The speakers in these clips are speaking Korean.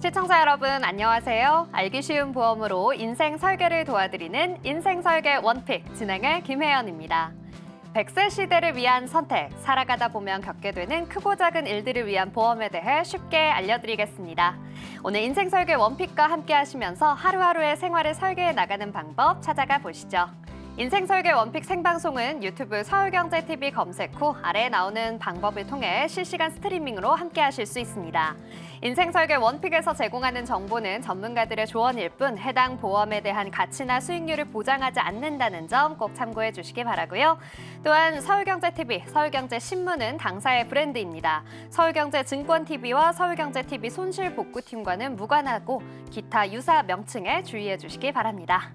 시청자 여러분 안녕하세요. 알기 쉬운 보험으로 인생 설계를 도와드리는 인생설계 원픽 진행의 김혜연입니다. 100세 시대를 위한 선택, 살아가다 보면 겪게 되는 크고 작은 일들을 위한 보험에 대해 쉽게 알려드리겠습니다. 오늘 인생설계 원픽과 함께 하시면서 하루하루의 생활을 설계해 나가는 방법 찾아가 보시죠. 인생설계 원픽 생방송은 유튜브 서울경제TV 검색 후 아래에 나오는 방법을 통해 실시간 스트리밍으로 함께 하실 수 있습니다. 인생설계 원픽에서 제공하는 정보는 전문가들의 조언일 뿐 해당 보험에 대한 가치나 수익률을 보장하지 않는다는 점 꼭 참고해 주시기 바라고요. 또한 서울경제TV, 서울경제신문은 당사의 브랜드입니다. 서울경제증권TV와 서울경제TV 손실복구팀과는 무관하고 기타 유사 명칭에 주의해 주시기 바랍니다.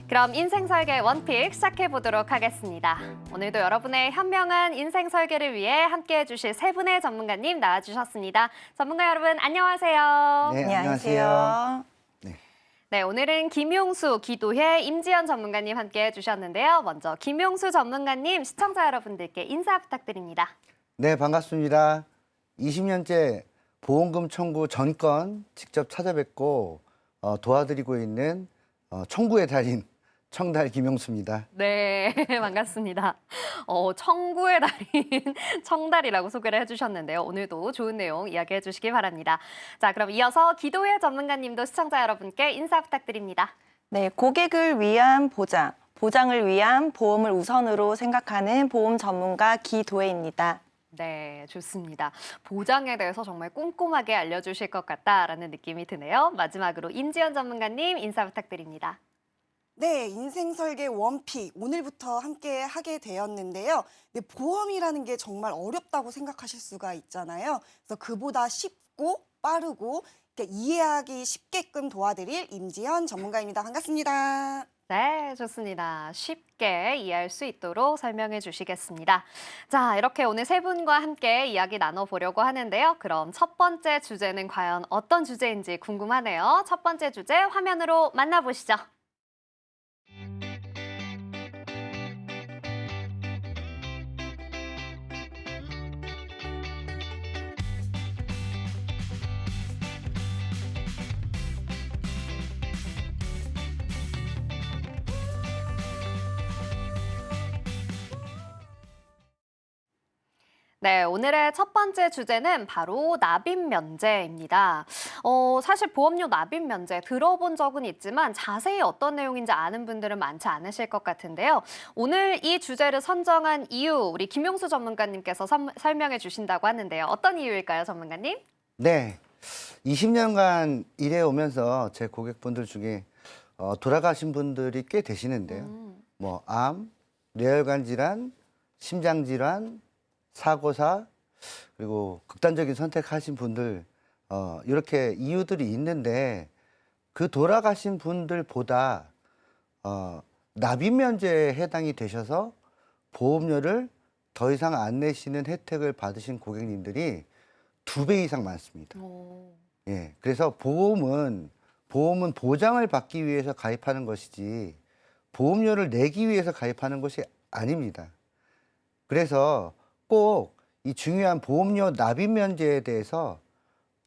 그럼 인생설계 원픽 시작해보도록 하겠습니다. 오늘도 여러분의 현명한 인생 설계를 위해 함께해 주실 세 분의 전문가님 나와주셨습니다. 전문가 여러분 안녕하세요. 네, 안녕하세요. 네, 오늘은 김용수, 기도회, 임지연 전문가님 함께해 주셨는데요. 먼저 김용수 전문가님, 시청자 여러분들께 인사 부탁드립니다. 네, 반갑습니다. 20년째 보험금 청구 전건 직접 찾아뵙고 도와드리고 있는 청구의 달인 청달 김용수입니다. 네, 반갑습니다. 청구의 달인 청달이라고 소개를 해주셨는데요. 오늘도 좋은 내용 이야기해 주시기 바랍니다. 자, 그럼 이어서 기도회 전문가님도 시청자 여러분께 인사 부탁드립니다. 네, 고객을 위한 보장, 보장을 위한 보험을 우선으로 생각하는 보험 전문가 기도혜입니다. 네, 좋습니다. 보장에 대해서 정말 꼼꼼하게 알려주실 것 같다라는 느낌이 드네요. 마지막으로 임지연 전문가님 인사 부탁드립니다. 네, 인생설계 원픽 오늘부터 함께 하게 되었는데요. 네, 보험이라는 게 정말 어렵다고 생각하실 수가 있잖아요. 그래서 그보다 쉽고 빠르고 이해하기 쉽게끔 도와드릴 임지연 전문가입니다. 반갑습니다. 네, 좋습니다. 쉽게 이해할 수 있도록 설명해 주시겠습니다. 자, 이렇게 오늘 세 분과 함께 이야기 나눠보려고 하는데요. 그럼 첫 번째 주제는 과연 어떤 주제인지 궁금하네요. 첫 번째 주제 화면으로 만나보시죠. 네, 오늘의 첫 번째 주제는 바로 납입 면제입니다. 사실 보험료 납입 면제 들어본 적은 있지만 자세히 어떤 내용인지 아는 분들은 많지 않으실 것 같은데요. 오늘 이 주제를 선정한 이유 우리 김용수 전문가님께서 설명해 주신다고 하는데요. 어떤 이유일까요, 전문가님? 네, 20년간 일해오면서 제 고객분들 중에 돌아가신 분들이 꽤 되시는데요. 뭐 암, 뇌혈관 질환, 심장 질환, 사고사, 그리고 극단적인 선택하신 분들 이렇게 이유들이 있는데 그 돌아가신 분들보다 납입 면제에 해당이 되셔서 보험료를 더 이상 안 내시는 혜택을 받으신 고객님들이 2배 이상 많습니다. 예, 그래서 보험은 보장을 받기 위해서 가입하는 것이지 보험료를 내기 위해서 가입하는 것이 아닙니다. 그래서 꼭 이 중요한 보험료 납입 면제에 대해서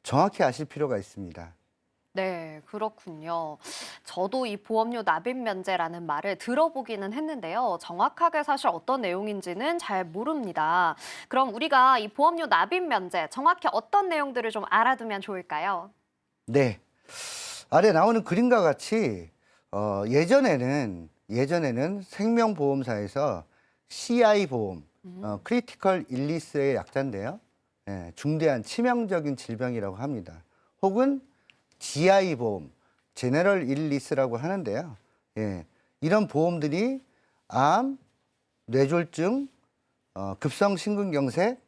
정확히 아실 필요가 있습니다. 네, 그렇군요. 저도 이 보험료 납입 면제라는 말을 들어보기는 했는데요. 정확하게 사실 어떤 내용인지는 잘 모릅니다. 그럼 우리가 이 보험료 납입 면제 정확히 어떤 내용들을 좀 알아두면 좋을까요? 네, 아래 나오는 그림과 같이 예전에는 생명보험사에서 CI 보험, 크리티컬 일리스의 약자인데요. 예, 중대한 치명적인 질병이라고 합니다. 혹은 GI 보험, 제너럴 일리스라고 하는데요. 예, 이런 보험들이 암, 뇌졸중, 급성 심근경색,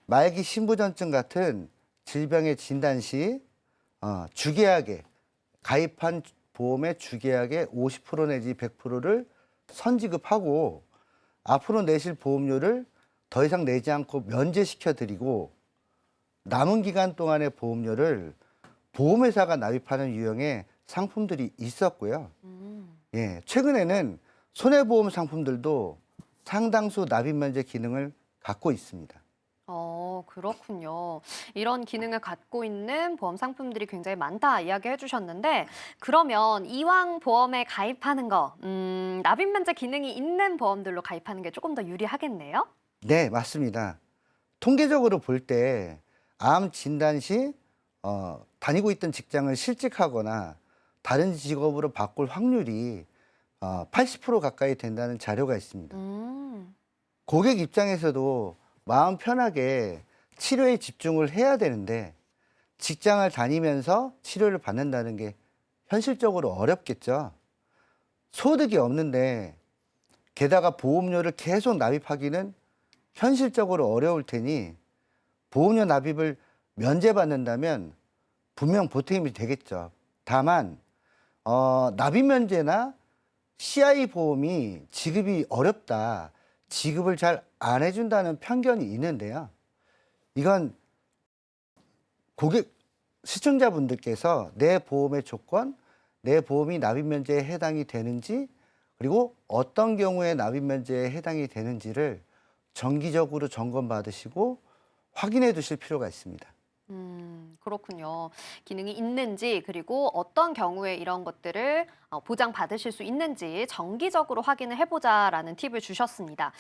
말기 신부전증 같은 질병의 진단 시 주계약에 가입한 보험의 주계약의 50% 내지 100%를 선지급하고 앞으로 내실 보험료를 더 이상 내지 않고 면제시켜 드리고 남은 기간 동안의 보험료를 보험회사가 납입하는 유형의 상품들이 있었고요. 예, 최근에는 손해보험 상품들도 상당수 납입 면제 기능을 갖고 있습니다. 그렇군요. 이런 기능을 갖고 있는 보험 상품들이 굉장히 많다 이야기해 주셨는데 그러면 이왕 보험에 가입하는 거 납입 면제 기능이 있는 보험들로 가입하는 게 조금 더 유리하겠네요? 네, 맞습니다. 통계적으로 볼 때 암 진단 시 다니고 있던 직장을 실직하거나 다른 직업으로 바꿀 확률이 80% 가까이 된다는 자료가 있습니다. 고객 입장에서도 마음 편하게 치료에 집중을 해야 되는데 직장을 다니면서 치료를 받는다는 게 현실적으로 어렵겠죠. 소득이 없는데 게다가 보험료를 계속 납입하기는 현실적으로 어려울 테니 보험료 납입을 면제받는다면 분명 보탬이 되겠죠. 다만 납입 면제나 CI 보험이 지급이 어렵다, 지급을 잘 안 해준다는 편견이 있는데요. 이건 고객 시청자분들께서 내 보험의 조건, 내 보험이 납입 면제에 해당이 되는지, 그리고 어떤 경우에 납입 면제에 해당이 되는지를 정기적으로 점검받으시고 확인해 두실 필요가 있습니다. 그렇군요. 기능이 있는지 그리고 어떤 경우에 이런 것들을 보장받으실 수 있는지 정기적으로 확인을 해보자라는 팁을 주셨습니다.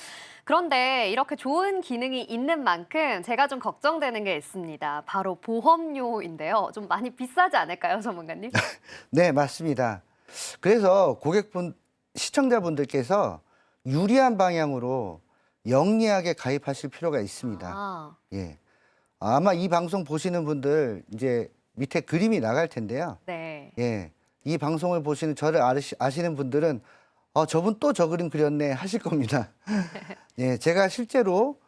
그런데 이렇게 좋은 기능이 있는 만큼 제가 좀 걱정되는 게 있습니다. 바로 보험료인데요. 좀 많이 비싸지 않을까요, 전문가님? 네, 맞습니다. 그래서 시청자분들께서 유리한 방향으로 영리하게 가입하실 필요가 있습니다. 아, 예. 아마 이 방송 보시는 분들 이제 밑에 그림이 나갈 텐데요. 네. 예. 이 방송을 보시는 저를 아시는 분들은 저분 또 저 그림 그렸네 하실 겁니다. 예, 제가 실제로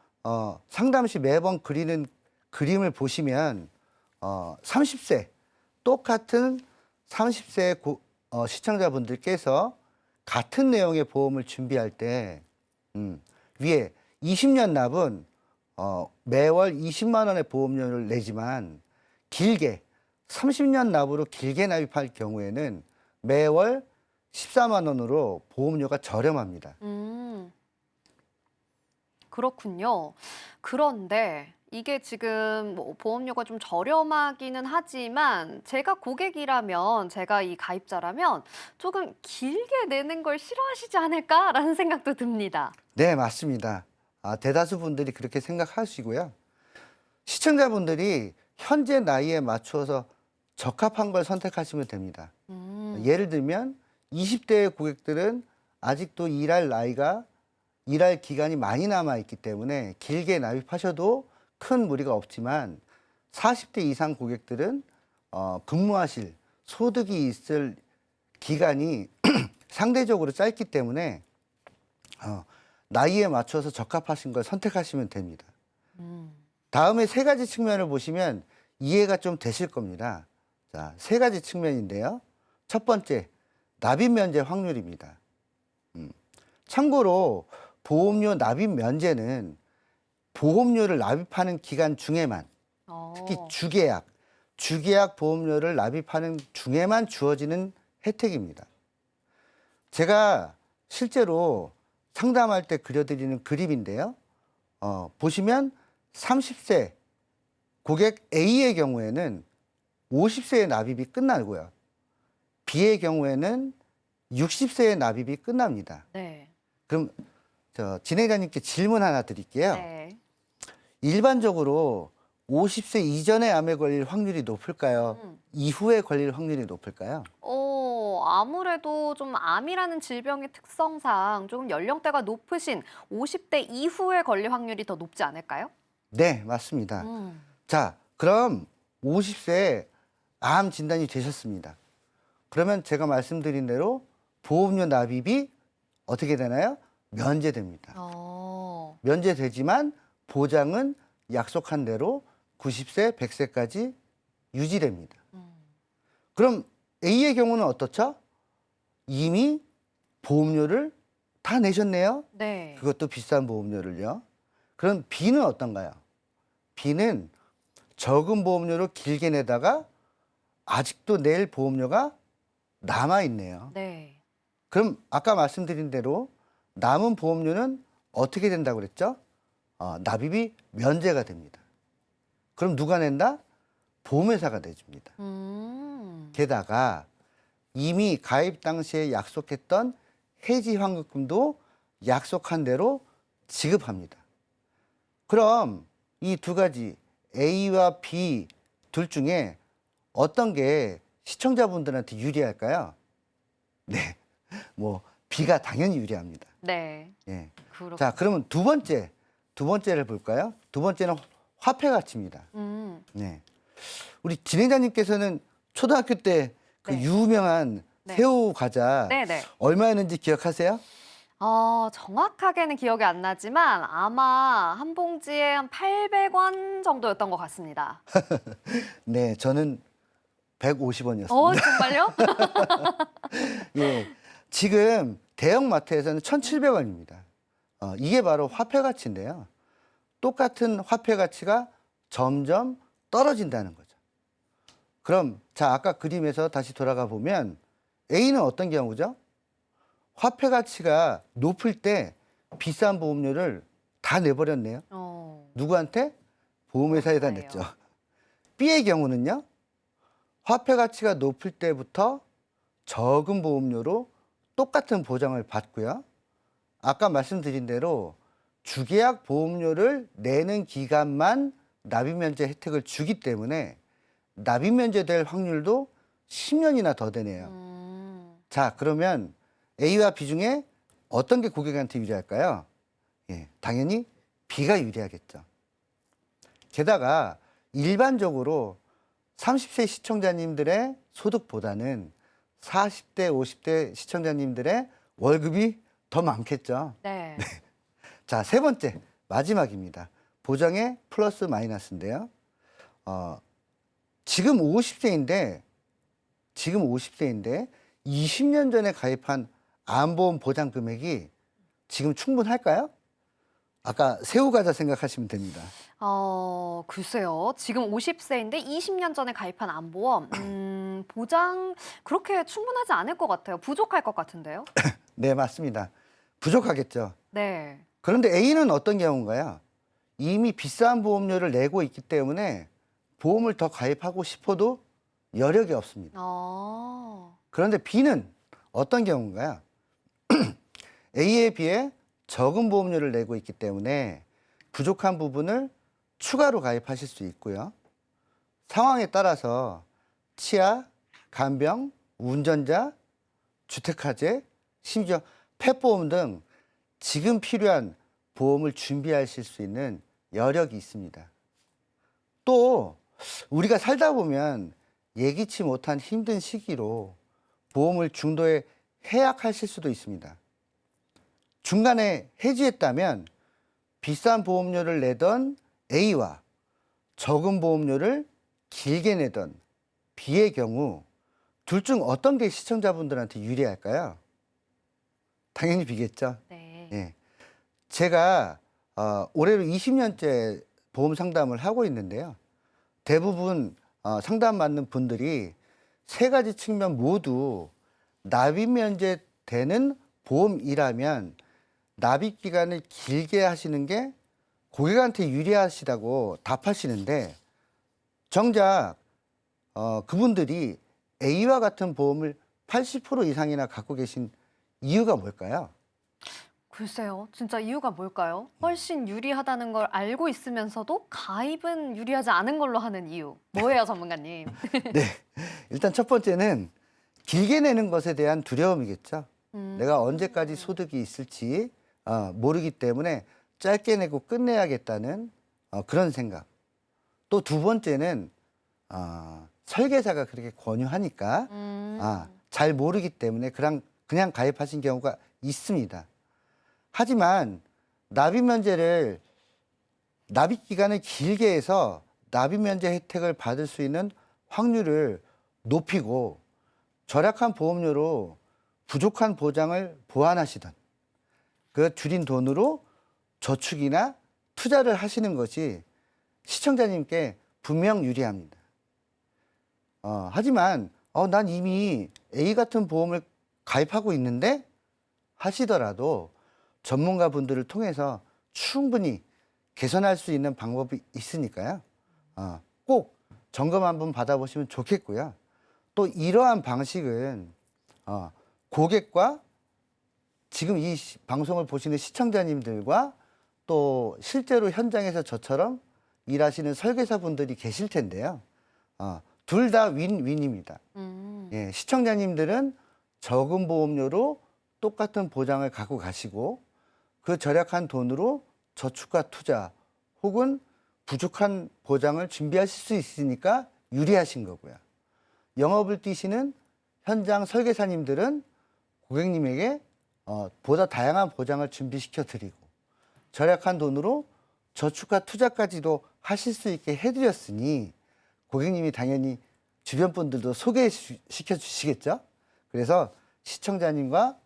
상담 시 매번 그리는 그림을 보시면 30세 똑같은 30세 시청자분들께서 같은 내용의 보험을 준비할 때 위에 20년 납은 매월 20만 원의 보험료를 내지만 길게 30년 납으로 길게 납입할 경우에는 매월 14만 원으로 보험료가 저렴합니다. 그렇군요. 그런데 이게 지금 뭐 보험료가 좀 저렴하기는 하지만 제가 고객이라면 제가 이 가입자라면 조금 길게 내는 걸 싫어하시지 않을까라는 생각도 듭니다. 네, 맞습니다. 대다수 분들이 그렇게 생각하시고요. 시청자분들이 현재 나이에 맞추어서 적합한 걸 선택하시면 됩니다. 예를 들면 20대의 고객들은 아직도 일할 기간이 많이 남아 있기 때문에 길게 납입하셔도 큰 무리가 없지만 40대 이상 고객들은 근무하실 소득이 있을 기간이 상대적으로 짧기 때문에 나이에 맞춰서 적합하신 걸 선택하시면 됩니다. 다음에 세 가지 측면을 보시면 이해가 좀 되실 겁니다. 자, 세 가지 측면인데요. 첫 번째, 납입 면제 확률입니다. 참고로 보험료 납입 면제는 보험료를 납입하는 기간 중에만, 특히 주계약 보험료를 납입하는 중에만 주어지는 혜택입니다. 제가 실제로 상담할 때 그려드리는 그림인데요. 보시면 30세 고객 A의 경우에는 50세의 납입이 끝나고요. B의 경우에는 60세의 납입이 끝납니다. 네. 그럼 진행자님께 질문 하나 드릴게요. 네. 일반적으로 50세 이전에 암에 걸릴 확률이 높을까요? 이후에 걸릴 확률이 높을까요? 아무래도 좀 암이라는 질병의 특성상 조금 연령대가 높으신 50대 이후에 걸릴 확률이 더 높지 않을까요? 네, 맞습니다. 음. 자, 그럼 50세에 암 진단이 되셨습니다. 그러면 제가 말씀드린 대로 보험료 납입이 어떻게 되나요? 면제됩니다. 면제되지만 보장은 약속한 대로 90세, 100세까지 유지됩니다. 그럼 A의 경우는 어떻죠? 이미 보험료를 다 내셨네요. 네. 그것도 비싼 보험료를요. 그럼 B는 어떤가요? B는 적은 보험료로 길게 내다가 아직도 낼 보험료가 남아있네요. 네. 그럼 아까 말씀드린 대로 남은 보험료는 어떻게 된다고 그랬죠? 납입이 면제가 됩니다. 그럼 누가 낸다? 보험회사가 내줍니다. 게다가 이미 가입 당시에 약속했던 해지 환급금도 약속한 대로 지급합니다. 그럼 이 두 가지 A와 B 둘 중에 어떤 게 시청자분들한테 유리할까요? 네, 뭐 B가 당연히 유리합니다. 네. 예. 그렇군요. 자, 그러면 두 번째를 볼까요? 두 번째는 화폐 가치입니다. 네. 우리 진행자님께서는 초등학교 때 그 네. 유명한 네. 새우 과자 네네. 얼마였는지 기억하세요? 정확하게는 기억이 안 나지만 아마 한 봉지에 한 800원 정도였던 것 같습니다. 네, 저는 150원이었습니다. 정말요? 예. 지금 대형 마트에서는 1,700원입니다. 이게 바로 화폐 가치인데요. 똑같은 화폐 가치가 점점 떨어진다는 거죠. 그럼 자, 아까 그림에서 다시 돌아가 보면 A는 어떤 경우죠? 화폐 가치가 높을 때 비싼 보험료를 다 내버렸네요. 누구한테? 보험회사에다 보험회사예요. 냈죠. B의 경우는요. 화폐 가치가 높을 때부터 적은 보험료로 똑같은 보장을 받고요. 아까 말씀드린 대로 주계약 보험료를 내는 기간만 납입면제 혜택을 주기 때문에 납입면제될 확률도 10년이나 더 되네요. 자, 그러면 A와 B 중에 어떤 게 고객한테 유리할까요? 예, 당연히 B가 유리하겠죠. 게다가 일반적으로 30세 시청자님들의 소득보다는 40대, 50대 시청자님들의 월급이 더 많겠죠. 네. 자, 세 번째, 마지막입니다. 보장의 플러스 마이너스인데요. 지금 50세인데 20년 전에 가입한 암보험 보장 금액이 지금 충분할까요? 아까 새우 과자 생각하시면 됩니다. 글쎄요. 지금 50세인데 20년 전에 가입한 암보험, 보장 그렇게 충분하지 않을 것 같아요. 부족할 것 같은데요? 네, 맞습니다. 부족하겠죠. 네. 그런데 A는 어떤 경우인가요? 이미 비싼 보험료를 내고 있기 때문에 보험을 더 가입하고 싶어도 여력이 없습니다. 그런데 B는 어떤 경우인가요? A에 비해 적은 보험료를 내고 있기 때문에 부족한 부분을 추가로 가입하실 수 있고요. 상황에 따라서 치아, 간병, 운전자, 주택화재, 심지어 펫보험 등 지금 필요한 보험을 준비하실 수 있는 여력이 있습니다. 또 우리가 살다 보면 예기치 못한 힘든 시기로 보험을 중도에 해약하실 수도 있습니다. 중간에 해지했다면 비싼 보험료를 내던 A와 적은 보험료를 길게 내던 B의 경우 둘 중 어떤 게 시청자분들한테 유리할까요? 당연히 B겠죠. 네. 예. 제가 올해로 20년째 보험 상담을 하고 있는데요. 대부분 상담 받는 분들이 세 가지 측면 모두 납입 면제되는 보험이라면 납입 기간을 길게 하시는 게 고객한테 유리하시다고 답하시는데 정작 그분들이 A와 같은 보험을 80% 이상이나 갖고 계신 이유가 뭘까요? 글쎄요. 진짜 이유가 뭘까요? 훨씬 유리하다는 걸 알고 있으면서도 가입은 유리하지 않은 걸로 하는 이유. 뭐예요, 전문가님? 네. 일단 첫 번째는 길게 내는 것에 대한 두려움이겠죠. 내가 언제까지 소득이 있을지 모르기 때문에 짧게 내고 끝내야겠다는 그런 생각. 또 두 번째는 설계사가 그렇게 권유하니까 잘 모르기 때문에 그냥 가입하신 경우가 있습니다. 하지만 납입 기간을 길게 해서 납입 면제 혜택을 받을 수 있는 확률을 높이고 절약한 보험료로 부족한 보장을 보완하시던 그 줄인 돈으로 저축이나 투자를 하시는 것이 시청자님께 분명 유리합니다. 하지만 난 이미 A 같은 보험을 가입하고 있는데 하시더라도 전문가 분들을 통해서 충분히 개선할 수 있는 방법이 있으니까요. 꼭 점검 한번 받아보시면 좋겠고요. 또 이러한 방식은 고객과 지금 이 방송을 보시는 시청자님들과 또 실제로 현장에서 저처럼 일하시는 설계사분들이 계실 텐데요. 둘 다 윈윈입니다. 예, 시청자님들은 적은 보험료로 똑같은 보장을 갖고 가시고 그 절약한 돈으로 저축과 투자 혹은 부족한 보장을 준비하실 수 있으니까 유리하신 거고요. 영업을 뛰시는 현장 설계사님들은 고객님에게 보다 다양한 보장을 준비시켜 드리고 절약한 돈으로 저축과 투자까지도 하실 수 있게 해드렸으니 고객님이 당연히 주변 분들도 소개시켜 주시겠죠. 그래서 시청자님과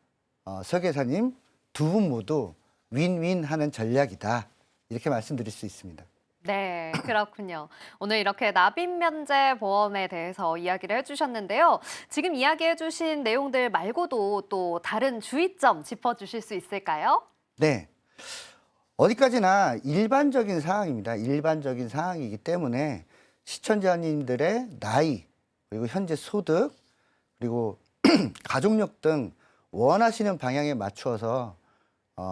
설계사님 두 분 모두 윈윈하는 전략이다. 이렇게 말씀드릴 수 있습니다. 네, 그렇군요. 오늘 이렇게 납입 면제 보험에 대해서 이야기를 해주셨는데요. 지금 이야기해주신 내용들 말고도 또 다른 주의점 짚어주실 수 있을까요? 네. 어디까지나 일반적인 사항입니다. 일반적인 사항이기 때문에 시청자님들의 나이, 그리고 현재 소득, 그리고 가족력 등 원하시는 방향에 맞추어서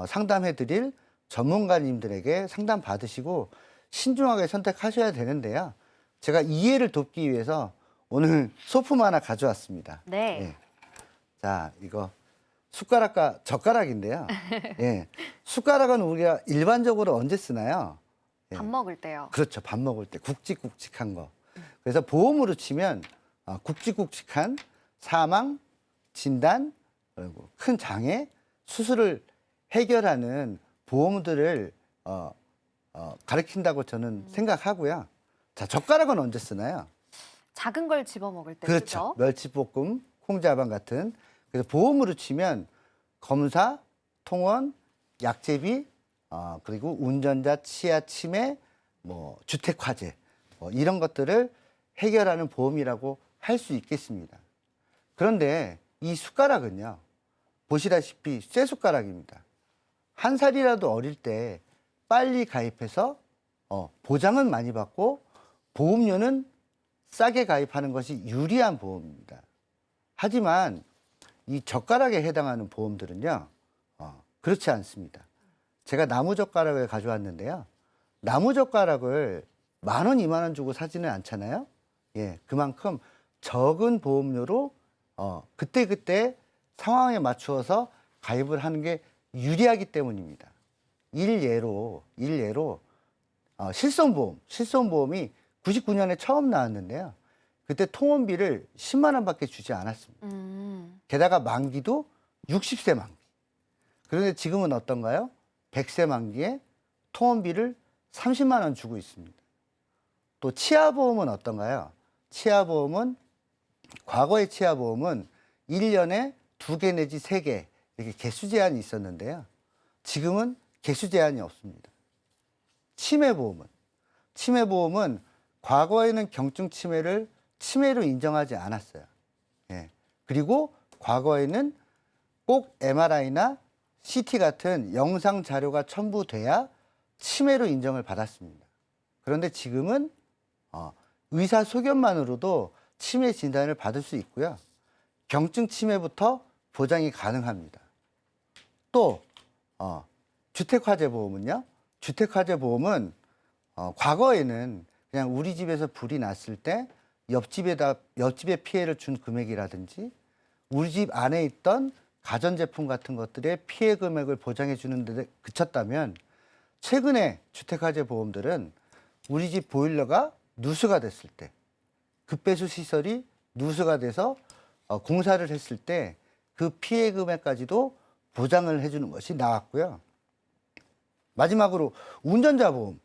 상담해 드릴 전문가님들에게 상담 받으시고 신중하게 선택하셔야 되는데요. 제가 이해를 돕기 위해서 오늘 소품 하나 가져왔습니다. 네. 예. 자, 이거 숟가락과 젓가락인데요. 예. 숟가락은 우리가 일반적으로 언제 쓰나요? 예. 밥 먹을 때요. 그렇죠. 밥 먹을 때 굵직굵직한 거. 그래서 보험으로 치면 굵직굵직한 사망, 진단, 그리고 큰 장애, 수술을 해결하는 보험들을 가리킨다고 저는 생각하고요. 자, 젓가락은 언제 쓰나요? 작은 걸 집어 먹을 때 그렇죠. 쓰죠. 멸치볶음, 콩자반 같은. 그래서 보험으로 치면 검사, 통원, 약제비, 그리고 운전자 치아 치매, 뭐 주택화재 이런 것들을 해결하는 보험이라고 할 수 있겠습니다. 그런데 이 숟가락은요, 보시다시피 쇠 숟가락입니다. 한 살이라도 어릴 때 빨리 가입해서 보장은 많이 받고 보험료는 싸게 가입하는 것이 유리한 보험입니다. 하지만 이 젓가락에 해당하는 보험들은요, 그렇지 않습니다. 제가 나무젓가락을 가져왔는데요. 나무젓가락을 10,000원, 20,000원 주고 사지는 않잖아요. 예, 그만큼 적은 보험료로 그때그때 상황에 맞추어서 가입을 하는 게 유리하기 때문입니다. 일례로 실손보험이 99년에 처음 나왔는데요. 그때 통원비를 10만 원밖에 주지 않았습니다. 게다가 만기도 60세 만기. 그런데 지금은 어떤가요? 100세 만기에 통원비를 30만 원 주고 있습니다. 또 치아보험은 어떤가요? 과거의 치아보험은 1년에 2개 내지 3개 이렇게 개수 제한이 있었는데요. 지금은 개수 제한이 없습니다. 치매보험은 과거에는 경증 치매를 치매로 인정하지 않았어요. 예. 그리고 과거에는 꼭 MRI나 CT 같은 영상 자료가 첨부돼야 치매로 인정을 받았습니다. 그런데 지금은 의사 소견만으로도 치매 진단을 받을 수 있고요. 경증 치매부터 보장이 가능합니다. 또 주택화재 보험은요. 주택화재 보험은 과거에는 그냥 우리 집에서 불이 났을 때 옆집에 피해를 준 금액이라든지 우리 집 안에 있던 가전제품 같은 것들의 피해 금액을 보장해 주는 데 그쳤다면 최근에 주택화재 보험들은 우리 집 보일러가 누수가 됐을 때 급배수 시설이 누수가 돼서 공사를 했을 때 그 피해 금액까지도 보장을 해주는 것이 나왔고요. 마지막으로 운전자보험도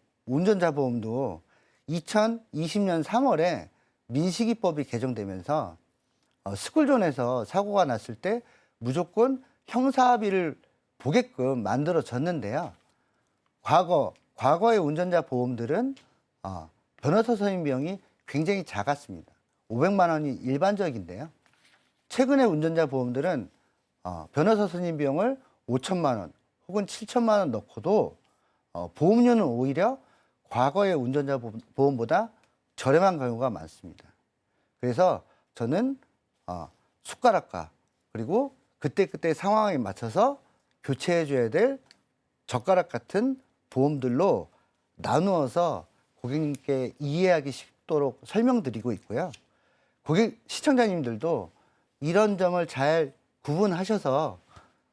2020년 3월에 민식이법이 개정되면서 스쿨존에서 사고가 났을 때 무조건 형사합의를 보게끔 만들어졌는데요. 과거의 운전자 보험들은 변호사 선임 비용이 굉장히 작았습니다. 500만 원이 일반적인데요. 최근의 운전자 보험들은 변호사 선임 비용을 5천만 원 혹은 7천만 원 넣고도 보험료는 오히려 과거의 운전자 보험보다 저렴한 경우가 많습니다. 그래서 저는 숟가락과 그리고 그때그때 상황에 맞춰서 교체해줘야 될 젓가락 같은 보험들로 나누어서 고객님께 이해하기 쉽도록 설명드리고 있고요. 시청자님들도 이런 점을 잘 구분하셔서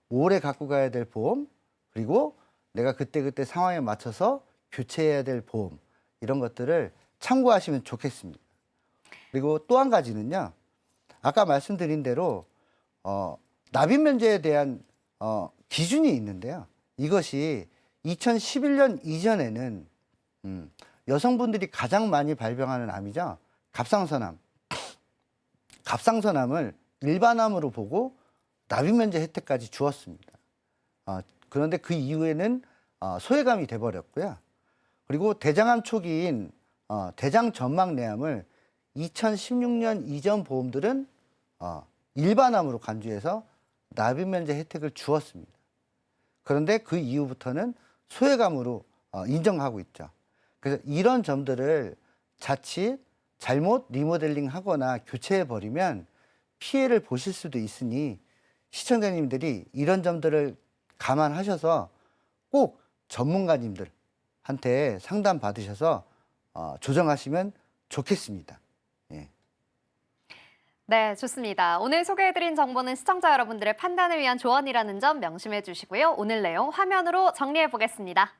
오래 갖고 가야 될 보험, 그리고 내가 그때그때 상황에 맞춰서 교체해야 될 보험, 이런 것들을 참고하시면 좋겠습니다. 그리고 또 한 가지는요, 아까 말씀드린 대로 납입 면제에 대한 기준이 있는데요. 이것이 2011년 이전에는 여성분들이 가장 많이 발병하는 암이죠. 갑상선암. 갑상선암을 일반암으로 보고 납입 면제 혜택까지 주었습니다. 그런데 그 이후에는 소외감이 돼버렸고요. 그리고 대장암 초기인 대장 점막내암을 2016년 이전 보험들은 일반암으로 간주해서 납입 면제 혜택을 주었습니다. 그런데 그 이후부터는 소외감으로 인정하고 있죠. 그래서 이런 점들을 자칫 잘못 리모델링 하거나 교체해 버리면 피해를 보실 수도 있으니 시청자님들이 이런 점들을 감안하셔서 꼭 전문가님들한테 상담 받으셔서 조정하시면 좋겠습니다. 예. 네, 좋습니다. 오늘 소개해드린 정보는 시청자 여러분들의 판단을 위한 조언이라는 점 명심해 주시고요. 오늘 내용 화면으로 정리해 보겠습니다.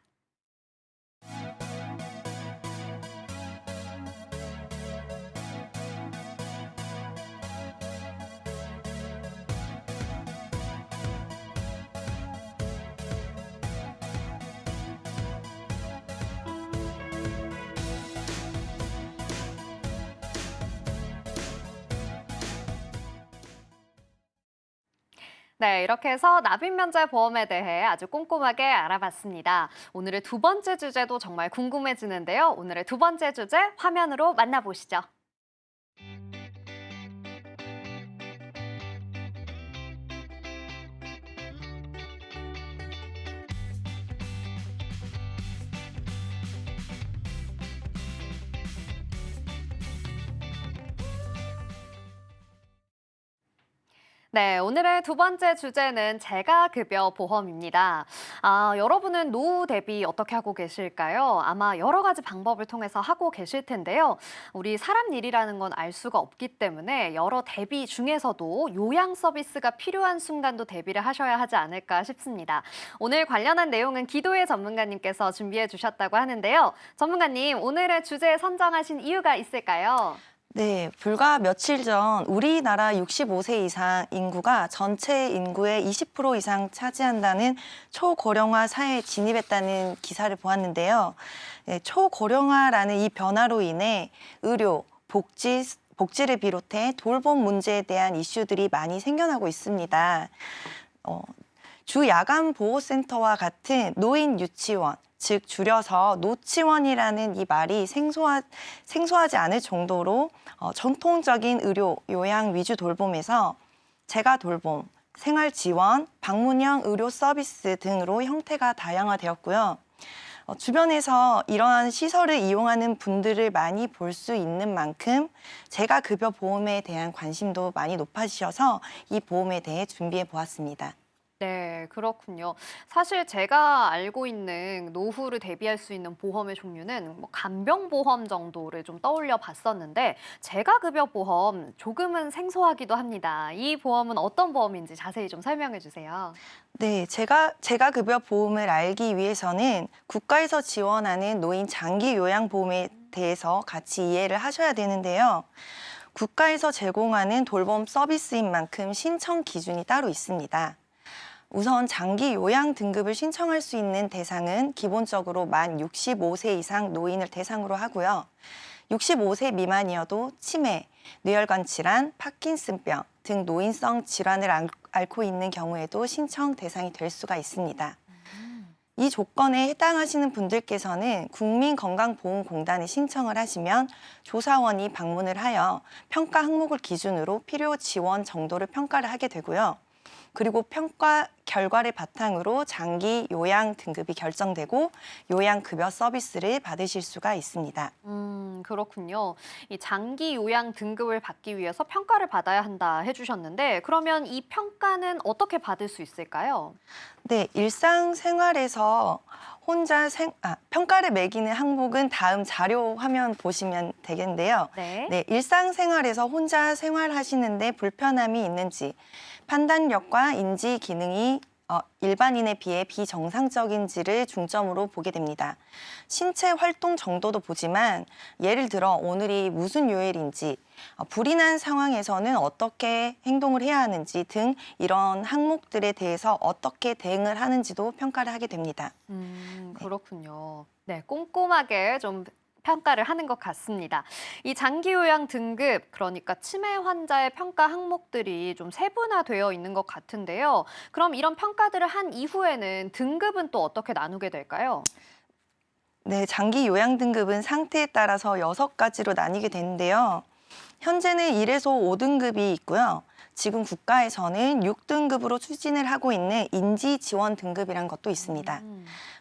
네, 이렇게 해서 납입면제 보험에 대해 아주 꼼꼼하게 알아봤습니다. 오늘의 두 번째 주제도 정말 궁금해지는데요. 오늘의 두 번째 주제 화면으로 만나보시죠. 네, 오늘의 두 번째 주제는 재가급여 보험입니다. 여러분은 노후 대비 어떻게 하고 계실까요? 아마 여러 가지 방법을 통해서 하고 계실 텐데요. 우리 사람 일이라는 건 알 수가 없기 때문에 여러 대비 중에서도 요양 서비스가 필요한 순간도 대비를 하셔야 하지 않을까 싶습니다. 오늘 관련한 내용은 기도의 전문가님께서 준비해 주셨다고 하는데요. 전문가님, 오늘의 주제 선정하신 이유가 있을까요? 네, 불과 며칠 전 우리나라 65세 이상 인구가 전체 인구의 20% 이상 차지한다는 초고령화 사회에 진입했다는 기사를 보았는데요. 네, 초고령화라는 이 변화로 인해 의료, 복지를 비롯해 돌봄 문제에 대한 이슈들이 많이 생겨나고 있습니다. 주 야간 보호센터와 같은 노인 유치원, 즉 줄여서 노치원이라는 이 말이 생소하지 않을 정도로 전통적인 의료, 요양 위주 돌봄에서 재가 돌봄, 생활 지원, 방문형 의료 서비스 등으로 형태가 다양화되었고요. 주변에서 이러한 시설을 이용하는 분들을 많이 볼 수 있는 만큼 재가 급여 보험에 대한 관심도 많이 높아지셔서 이 보험에 대해 준비해 보았습니다. 네, 그렇군요. 사실 제가 알고 있는 노후를 대비할 수 있는 보험의 종류는 간병보험 정도를 좀 떠올려 봤었는데 재가급여 보험 조금은 생소하기도 합니다. 이 보험은 어떤 보험인지 자세히 좀 설명해 주세요. 네, 재가급여 보험을 알기 위해서는 국가에서 지원하는 노인 장기 요양보험에 대해서 같이 이해를 하셔야 되는데요. 국가에서 제공하는 돌봄 서비스인 만큼 신청 기준이 따로 있습니다. 우선 장기 요양 등급을 신청할 수 있는 대상은 기본적으로 만 65세 이상 노인을 대상으로 하고요. 65세 미만이어도 치매, 뇌혈관 질환, 파킨슨병 등 노인성 질환을 앓고 있는 경우에도 신청 대상이 될 수가 있습니다. 이 조건에 해당하시는 분들께서는 국민건강보험공단에 신청을 하시면 조사원이 방문을 하여 평가 항목을 기준으로 필요 지원 정도를 평가를 하게 되고요. 그리고 평가 결과를 바탕으로 장기 요양 등급이 결정되고 요양급여 서비스를 받으실 수가 있습니다. 그렇군요. 이 장기 요양 등급을 받기 위해서 평가를 받아야 한다 해주셨는데 그러면 이 평가는 어떻게 받을 수 있을까요? 네, 일상생활에서 평가를 매기는 항목은 다음 자료 화면 보시면 되겠는데요. 네. 네, 일상생활에서 혼자 생활하시는데 불편함이 있는지, 판단력과 인지 기능이 일반인에 비해 비정상적인지를 중점으로 보게 됩니다. 신체 활동 정도도 보지만 예를 들어 오늘이 무슨 요일인지, 불이 난 상황에서는 어떻게 행동을 해야 하는지 등 이런 항목들에 대해서 어떻게 대응을 하는지도 평가를 하게 됩니다. 그렇군요. 네, 꼼꼼하게 좀 평가를 하는 것 같습니다. 이 장기요양 등급, 그러니까 치매 환자의 평가 항목들이 좀 세분화되어 있는 것 같은데요. 그럼 이런 평가들을 한 이후에는 등급은 또 어떻게 나누게 될까요? 네, 장기 요양 등급은 상태에 따라서 6가지로 나뉘게 되는데요. 현재는 1에서 5등급이 있고요. 지금 국가에서는 6등급으로 추진을 하고 있는 인지 지원 등급이란 것도 있습니다.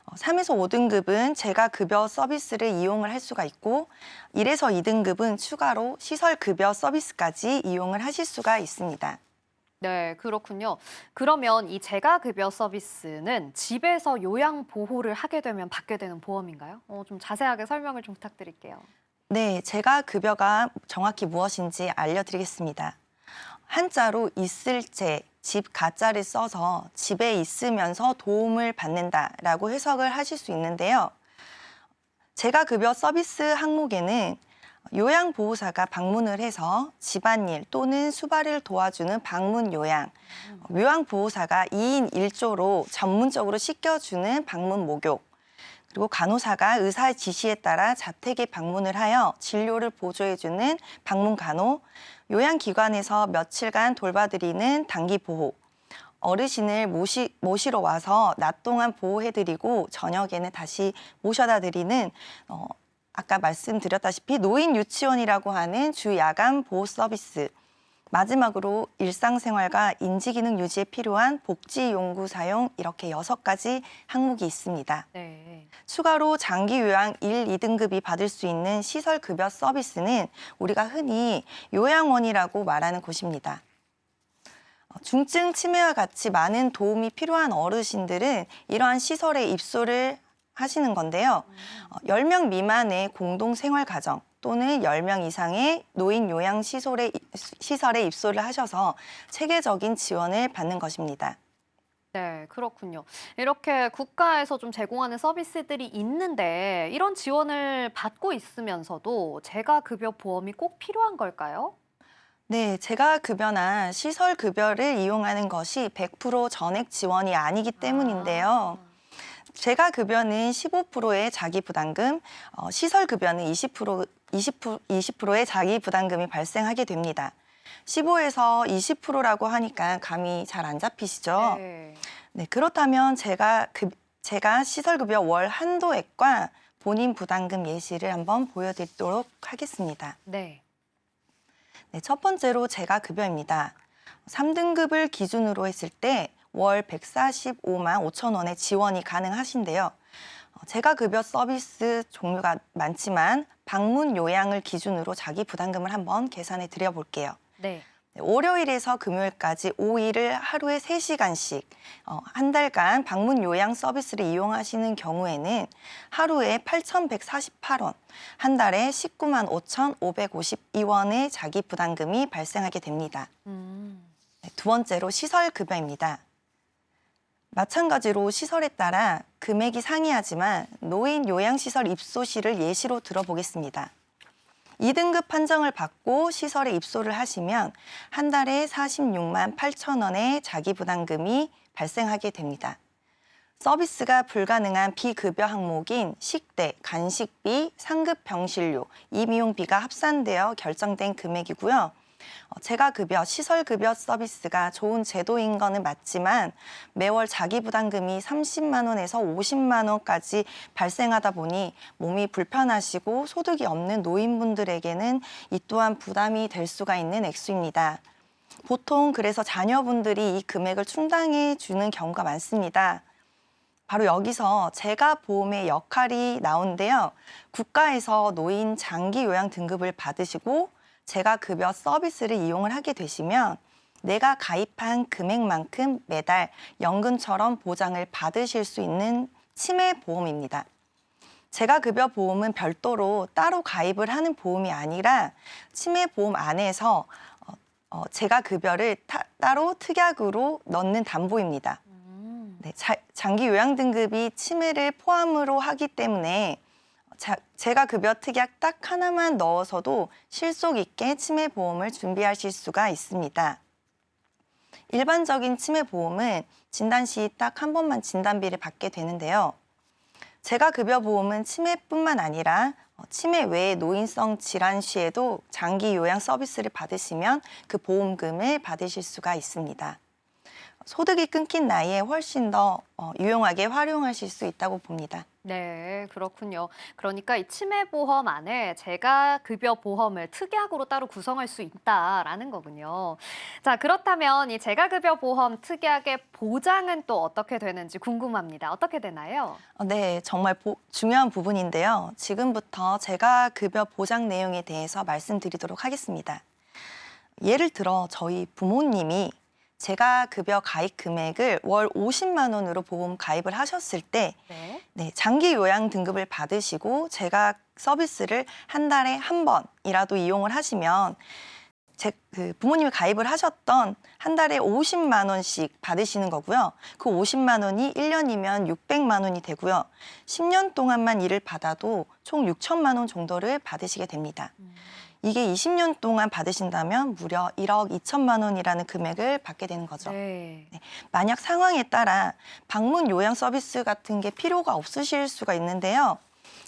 3에서 5등급은 재가 급여 서비스를 이용을 할 수가 있고 1에서 2등급은 추가로 시설 급여 서비스까지 이용을 하실 수가 있습니다. 네, 그렇군요. 그러면 이 재가급여 서비스는 집에서 요양 보호를 하게 되면 받게 되는 보험인가요? 좀 자세하게 설명을 좀 부탁드릴게요. 네, 재가 급여가 정확히 무엇인지 알려드리겠습니다. 한자로 있을 재, 집 가자를 써서 집에 있으면서 도움을 받는다라고 해석을 하실 수 있는데요. 재가급여 서비스 항목에는 요양보호사가 방문을 해서 집안일 또는 수발을 도와주는 방문 요양, 요양보호사가 2인 1조로 전문적으로 씻겨주는 방문 목욕, 그리고 간호사가 의사의 지시에 따라 자택에 방문을 하여 진료를 보조해주는 방문 간호, 요양기관에서 며칠간 돌봐드리는 단기 보호, 어르신을 모시러 와서 낮 동안 보호해드리고 저녁에는 다시 모셔다 드리는 아까 말씀드렸다시피 노인 유치원이라고 하는 주 야간 보호 서비스, 마지막으로 일상생활과 인지기능 유지에 필요한 복지용구 사용 이렇게 6가지 항목이 있습니다. 네. 추가로 장기요양 1, 2등급이 받을 수 있는 시설급여 서비스는 우리가 흔히 요양원이라고 말하는 곳입니다. 중증 치매와 같이 많은 도움이 필요한 어르신들은 이러한 시설에 입소를 하시는 건데요. 10명 미만의 공동생활가정 또는 10명 이상의 노인 요양 시설에 입소를 하셔서 체계적인 지원을 받는 것입니다. 네, 그렇군요. 이렇게 국가에서 좀 제공하는 서비스들이 있는데 이런 지원을 받고 있으면서도 재가급여 보험이 꼭 필요한 걸까요? 네, 재가급여나 시설급여를 이용하는 것이 100% 전액 지원이 아니기 때문인데요. 재가급여는 15%의 자기부담금, 시설급여는 20%의 자기부담금이 발생하게 됩니다. 15에서 20%라고 하니까 감이 잘 안 잡히시죠? 네. 네, 그렇다면 제가 시설급여 월 한도액과 본인 부담금 예시를 한번 보여드리도록 하겠습니다. 네. 네, 첫 번째로 재가급여입니다. 3등급을 기준으로 했을 때 월 145만 5천 원의 지원이 가능하신데요. 재가급여 서비스 종류가 많지만 방문 요양을 기준으로 자기 부담금을 한번 계산해 드려볼게요. 네. 월요일에서 금요일까지 5일을 하루에 3시간씩 한 달간 방문 요양 서비스를 이용하시는 경우에는 하루에 8,148원, 한 달에 19만 5,552원의 자기 부담금이 발생하게 됩니다. 두 번째로 시설급여입니다. 마찬가지로 시설에 따라 금액이 상이하지만 노인 요양시설 입소시를 예시로 들어보겠습니다. 2등급 판정을 받고 시설에 입소를 하시면 한 달에 46만 8천 원의 자기부담금이 발생하게 됩니다. 서비스가 불가능한 비급여 항목인 식대, 간식비, 상급 병실료, 임용비가 합산되어 결정된 금액이고요. 재가급여, 시설급여 서비스가 좋은 제도인 거는 맞지만 매월 자기부담금이 30만 원에서 50만 원까지 발생하다 보니 몸이 불편하시고 소득이 없는 노인분들에게는 이 또한 부담이 될 수가 있는 액수입니다. 보통 그래서 자녀분들이 이 금액을 충당해 주는 경우가 많습니다. 바로 여기서 재가보험의 역할이 나오는데요. 국가에서 노인 장기 요양 등급을 받으시고 재가급여 서비스를 이용을 하게 되시면 내가 가입한 금액만큼 매달 연금처럼 보장을 받으실 수 있는 치매보험입니다. 재가급여 보험은 별도로 따로 가입을 하는 보험이 아니라 치매보험 안에서 재가급여를 따로 특약으로 넣는 담보입니다. 네, 장기 요양 등급이 치매를 포함으로 하기 때문에 재가급여 특약 딱 하나만 넣어서도 실속 있게 치매보험을 준비하실 수가 있습니다. 일반적인 치매보험은 진단 시 딱 한 번만 진단비를 받게 되는데요. 재가급여 보험은 치매뿐만 아니라 치매 외의 노인성 질환 시에도 장기 요양 서비스를 받으시면 그 보험금을 받으실 수가 있습니다. 소득이 끊긴 나이에 훨씬 더 유용하게 활용하실 수 있다고 봅니다. 네, 그렇군요. 그러니까 이 치매보험 안에 재가급여 보험을 특약으로 따로 구성할 수 있다라는 거군요. 자, 그렇다면 이 재가급여 보험 특약의 보장은 또 어떻게 되는지 궁금합니다. 어떻게 되나요? 네, 정말 중요한 부분인데요. 지금부터 재가급여 보장 내용에 대해서 말씀드리도록 하겠습니다. 예를 들어 저희 부모님이 재가급여 가입 금액을 월 50만 원으로 보험 가입을 하셨을 때 네, 장기 요양 등급을 받으시고 재가 서비스를 한 달에 한 번이라도 이용을 하시면 부모님이 가입을 하셨던 한 달에 50만 원씩 받으시는 거고요. 그 50만 원이 1년이면 600만 원이 되고요. 10년 동안만 일을 받아도 총 6천만 원 정도를 받으시게 됩니다. 이게 20년 동안 받으신다면 무려 1억 2천만 원이라는 금액을 받게 되는 거죠. 네. 네, 만약 상황에 따라 방문 요양 서비스 같은 게 필요가 없으실 수가 있는데요.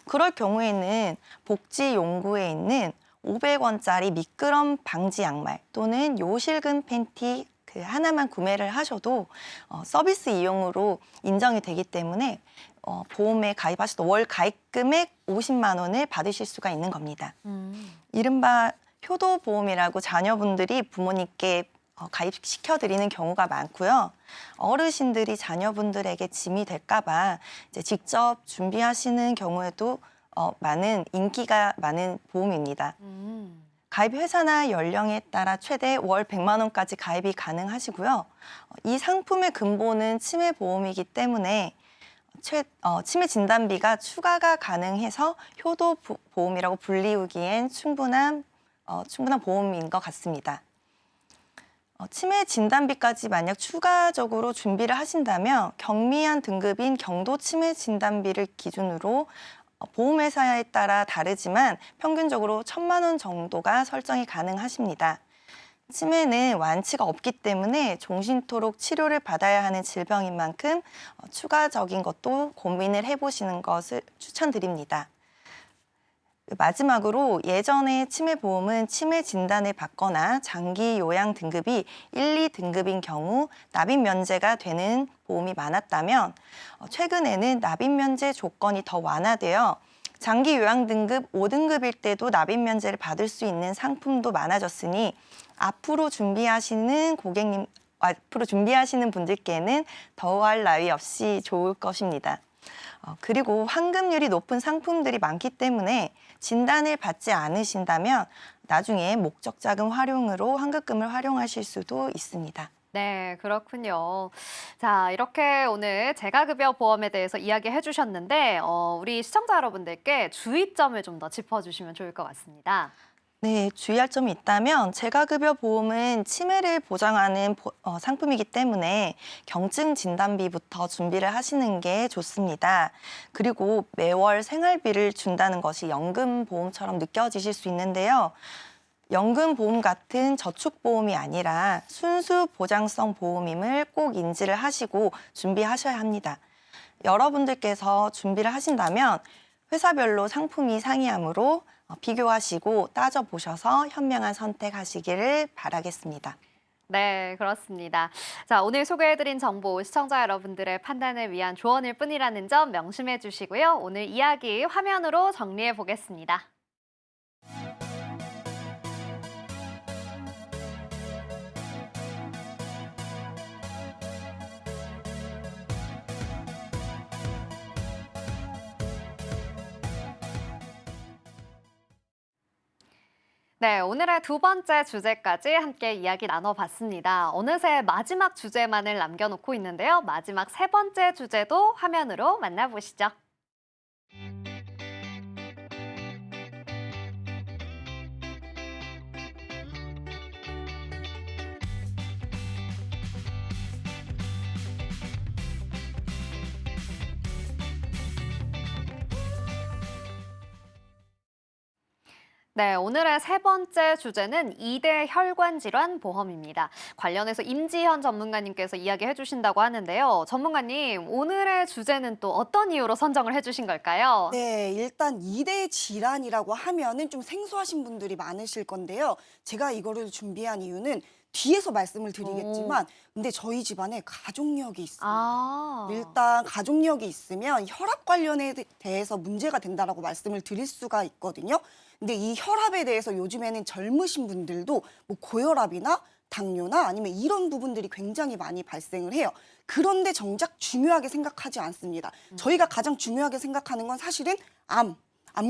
그럴 경우에는 복지용구에 있는 500원짜리 미끄럼 방지 양말 또는 요실금 팬티 그 하나만 구매를 하셔도 서비스 이용으로 인정이 되기 때문에 보험에 가입하셔도 월 가입 금액 50만 원을 받으실 수가 있는 겁니다. 이른바 효도보험이라고 자녀분들이 부모님께 가입시켜드리는 경우가 많고요. 어르신들이 자녀분들에게 짐이 될까 봐 이제 직접 준비하시는 경우에도 많은 인기가 많은 보험입니다. 가입 회사나 연령에 따라 최대 월 100만 원까지 가입이 가능하시고요. 이 상품의 근본은 치매보험이기 때문에 치매 진단비가 추가가 가능해서 효도보험이라고 불리우기엔 충분한 보험인 것 같습니다. 치매 진단비까지 만약 추가적으로 준비를 하신다면 경미한 등급인 경도 치매 진단비를 기준으로 보험회사에 따라 다르지만 평균적으로 1,000만 원 정도가 설정이 가능하십니다. 치매는 완치가 없기 때문에 종신토록 치료를 받아야 하는 질병인 만큼 추가적인 것도 고민을 해보시는 것을 추천드립니다. 마지막으로 예전에 치매보험은 치매 진단을 받거나 장기 요양 등급이 1, 2등급인 경우 납입 면제가 되는 보험이 많았다면 최근에는 납입 면제 조건이 더 완화되어 장기 요양 등급 5등급일 때도 납입 면제를 받을 수 있는 상품도 많아졌으니 앞으로 준비하시는 분들께는 더할 나위 없이 좋을 것입니다. 그리고 환급률이 높은 상품들이 많기 때문에 진단을 받지 않으신다면 나중에 목적 자금 활용으로 환급금을 활용하실 수도 있습니다. 네, 그렇군요. 자, 이렇게 오늘 재가급여 보험에 대해서 이야기해 주셨는데 우리 시청자 여러분들께 주의점을 좀 더 짚어주시면 좋을 것 같습니다. 네, 주의할 점이 있다면 재가급여 보험은 치매를 보장하는 상품이기 때문에 경증 진단비부터 준비를 하시는 게 좋습니다. 그리고 매월 생활비를 준다는 것이 연금보험처럼 느껴지실 수 있는데요. 연금보험 같은 저축보험이 아니라 순수 보장성 보험임을 꼭 인지를 하시고 준비하셔야 합니다. 여러분들께서 준비를 하신다면 회사별로 상품이 상이하므로 비교하시고 따져보셔서 현명한 선택하시기를 바라겠습니다. 네, 그렇습니다. 자, 오늘 소개해드린 정보 시청자 여러분들의 판단을 위한 조언일 뿐이라는 점 명심해 주시고요. 오늘 이야기 화면으로 정리해 보겠습니다. 네, 오늘의 두 번째 주제까지 함께 이야기 나눠봤습니다. 어느새 마지막 주제만을 남겨놓고 있는데요. 마지막 세 번째 주제도 화면으로 만나보시죠. 네, 오늘의 세 번째 주제는 2대 혈관 질환 보험입니다. 관련해서 임지현 전문가님께서 이야기해 주신다고 하는데요. 전문가님, 오늘의 주제는 또 어떤 이유로 선정을 해 주신 걸까요? 네, 일단 2대 질환이라고 하면은 좀 생소하신 분들이 많으실 건데요. 제가 이거를 준비한 이유는 뒤에서 말씀을 드리겠지만, 근데 저희 집안에 가족력이 있습니다. 아, 일단 가족력이 있으면 혈압 관련에 대해서 문제가 된다라고 말씀을 드릴 수가 있거든요. 근데 이 혈압에 대해서 요즘에는 젊으신 분들도 뭐 고혈압이나 당뇨나 아니면 이런 부분들이 굉장히 많이 발생을 해요. 그런데 정작 중요하게 생각하지 않습니다. 저희가 가장 중요하게 생각하는 건 사실은 암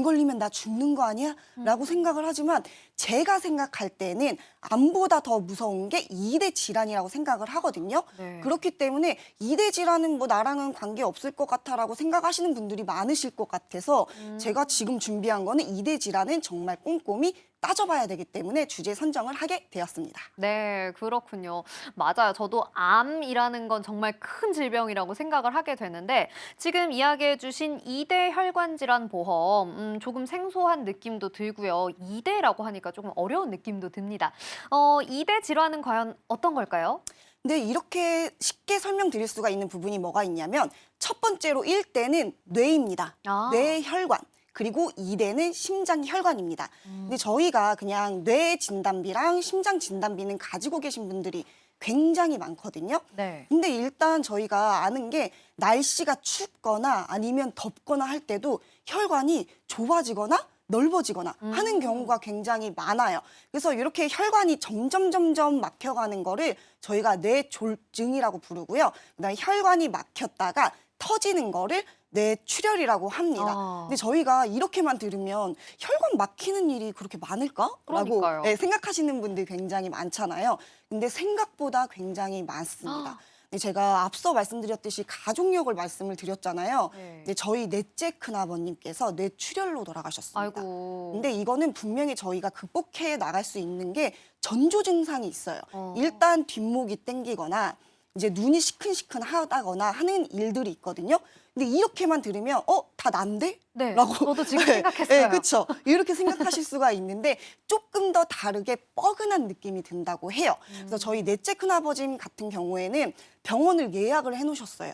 걸리면 나 죽는 거 아니야? 라고 생각을 하지만 제가 생각할 때는 암보다 더 무서운 게 2대 질환이라고 생각을 하거든요. 네. 그렇기 때문에 2대 질환은 뭐 나랑은 관계 없을 것 같아라고 생각하시는 분들이 많으실 것 같아서 제가 지금 준비한 거는 2대 질환은 정말 꼼꼼히 따져봐야 되기 때문에 주제 선정을 하게 되었습니다. 네, 그렇군요. 맞아요. 저도 암이라는 건 정말 큰 질병이라고 생각을 하게 되는데 지금 이야기해 주신 2대 혈관 질환 보험 조금 생소한 느낌도 들고요. 2대라고 하니까 조금 어려운 느낌도 듭니다. 2대 질환은 과연 어떤 걸까요? 근데 이렇게 쉽게 설명드릴 수가 있는 부분이 뭐가 있냐면 첫 번째로 1대는 뇌입니다. 아. 뇌혈관. 그리고 2대는 심장혈관입니다. 근데 저희가 그냥 뇌 진단비랑 심장 진단비는 가지고 계신 분들이 굉장히 많거든요. 네. 근데 일단 저희가 아는 게 날씨가 춥거나 아니면 덥거나 할 때도 혈관이 좁아지거나 넓어지거나 하는 경우가 굉장히 많아요. 그래서 이렇게 혈관이 점점 막혀가는 거를 저희가 뇌졸중이라고 부르고요. 그다음에 혈관이 막혔다가 터지는 거를 뇌출혈이라고 합니다. 아. 근데 저희가 이렇게만 들으면 혈관 막히는 일이 그렇게 많을까라고 그러니까요. 생각하시는 분들 굉장히 많잖아요. 근데 생각보다 굉장히 많습니다. 근데 제가 앞서 말씀드렸듯이 가족력을 말씀을 드렸잖아요. 네. 근데 저희 넷째 큰아버님께서 뇌출혈로 돌아가셨습니다. 아이고. 근데 이거는 분명히 저희가 극복해 나갈 수 있는 게 전조 증상이 있어요. 어. 일단 뒷목이 땡기거나 이제 눈이 시큰시큰하다거나 하는 일들이 있거든요. 근데 이렇게만 들으면 다 난데? 네, 라고 저도 지금 네, 생각했어요. 네, 그렇죠. 이렇게 생각하실 수가 있는데 조금 더 다르게 뻐근한 느낌이 든다고 해요. 그래서 저희 넷째 큰아버님 같은 경우에는 병원을 예약을 해놓으셨어요.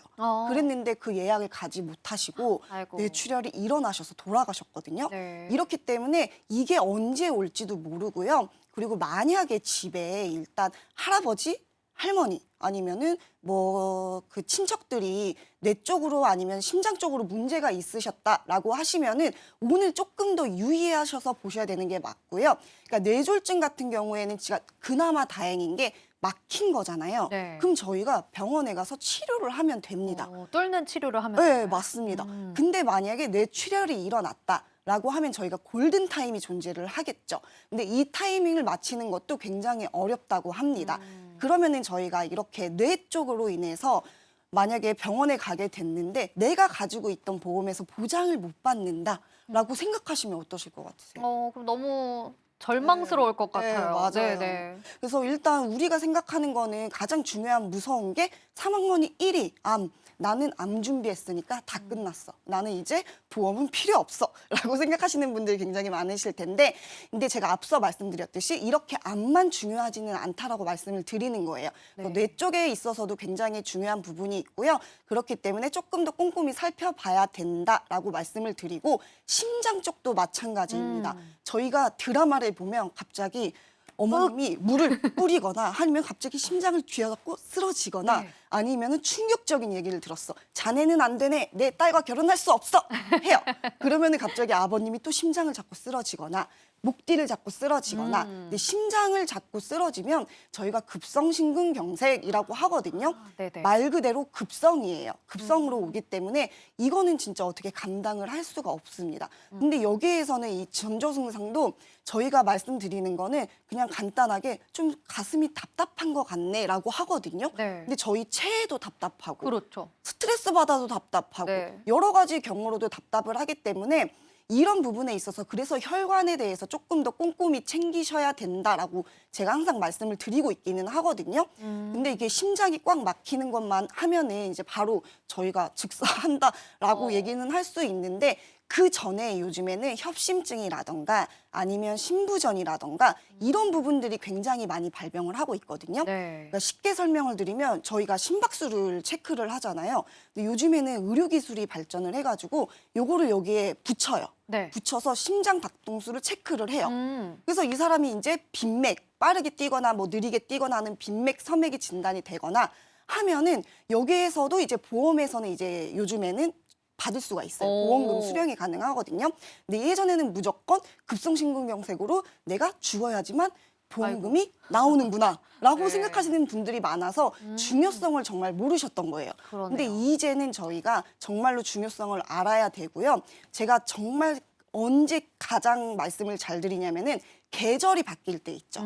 그랬는데 그 예약을 가지 못하시고 아이고. 뇌출혈이 일어나셔서 돌아가셨거든요. 네. 이렇기 때문에 이게 언제 올지도 모르고요. 그리고 만약에 집에 일단 할아버지, 할머니 아니면은 뭐 그 친척들이 뇌 쪽으로 아니면 심장 쪽으로 문제가 있으셨다라고 하시면은 오늘 조금 더 유의하셔서 보셔야 되는 게 맞고요. 그러니까 뇌졸중 같은 경우에는 진짜 그나마 다행인 게 막힌 거잖아요. 네. 그럼 저희가 병원에 가서 치료를 하면 됩니다. 뚫는 치료를 하면 네, 되나요? 맞습니다. 근데 만약에 뇌출혈이 일어났다라고 하면 저희가 골든 타임이 존재를 하겠죠. 근데 이 타이밍을 맞히는 것도 굉장히 어렵다고 합니다. 그러면은 저희가 이렇게 뇌 쪽으로 인해서 만약에 병원에 가게 됐는데 내가 가지고 있던 보험에서 보장을 못 받는다라고 생각하시면 어떠실 것 같으세요? 그럼 너무 절망스러울 것 네, 같아요. 맞아요. 네. 그래서 일단 우리가 생각하는 거는 가장 중요한 무서운 게 사망원이 1위 암. 나는 암 준비했으니까 다 끝났어. 나는 이제 보험은 필요 없어. 라고 생각하시는 분들이 굉장히 많으실 텐데 근데 제가 앞서 말씀드렸듯이 이렇게 암만 중요하지는 않다라고 말씀을 드리는 거예요. 네. 뇌 쪽에 있어서도 굉장히 중요한 부분이 있고요. 그렇기 때문에 조금 더 꼼꼼히 살펴봐야 된다라고 말씀을 드리고 심장 쪽도 마찬가지입니다. 저희가 드라마를 보면 갑자기 어머님이 물을 뿌리거나 아니면 갑자기 심장을 쥐어잡고 쓰러지거나 네. 아니면은 충격적인 얘기를 들었어. 자네는 안 되네. 내 딸과 결혼할 수 없어. 해요. 그러면은 갑자기 아버님이 또 심장을 잡고 쓰러지거나 목 뒤를 잡고 쓰러지거나 근데 심장을 잡고 쓰러지면 저희가 급성심근경색이라고 하거든요. 네네. 말 그대로 급성이에요. 급성으로 오기 때문에 이거는 진짜 어떻게 감당을 할 수가 없습니다. 근데 여기에서는 이 전조증상도 저희가 말씀드리는 거는 그냥 간단하게 좀 가슴이 답답한 것 같네라고 하거든요. 네. 근데 저희 체해도 답답하고 그렇죠. 스트레스 받아도 답답하고 네. 여러 가지 경우로도 답답을 하기 때문에 이런 부분에 있어서 그래서 혈관에 대해서 조금 더 꼼꼼히 챙기셔야 된다라고 제가 항상 말씀을 드리고 있기는 하거든요. 근데 이게 심장이 꽉 막히는 것만 하면은 이제 바로 저희가 즉사한다라고 얘기는 할 수 있는데 그 전에 요즘에는 협심증이라던가 아니면 심부전이라던가 이런 부분들이 굉장히 많이 발병을 하고 있거든요. 네. 그러니까 쉽게 설명을 드리면 저희가 심박수를 체크를 하잖아요. 근데 요즘에는 의료기술이 발전을 해가지고 요거를 여기에 붙여요. 네. 붙여서 심장 박동수를 체크를 해요. 음. 그래서 이 사람이 이제 빈맥, 빠르게 뛰거나 뭐 느리게 뛰거나 하는 빈맥, 서맥이 진단이 되거나 하면은 여기에서도 이제 보험에서는 이제 요즘에는 받을 수가 있어요. 오. 보험금 수령이 가능하거든요. 근데 예전에는 무조건 급성심근경색으로 내가 죽어야지만 보험금이 나오는구나 라고 네. 생각하시는 분들이 많아서 중요성을 정말 모르셨던 거예요. 그러네요. 근데 이제는 저희가 정말로 중요성을 알아야 되고요. 제가 정말 언제 가장 말씀을 잘 드리냐면은 계절이 바뀔 때 있죠.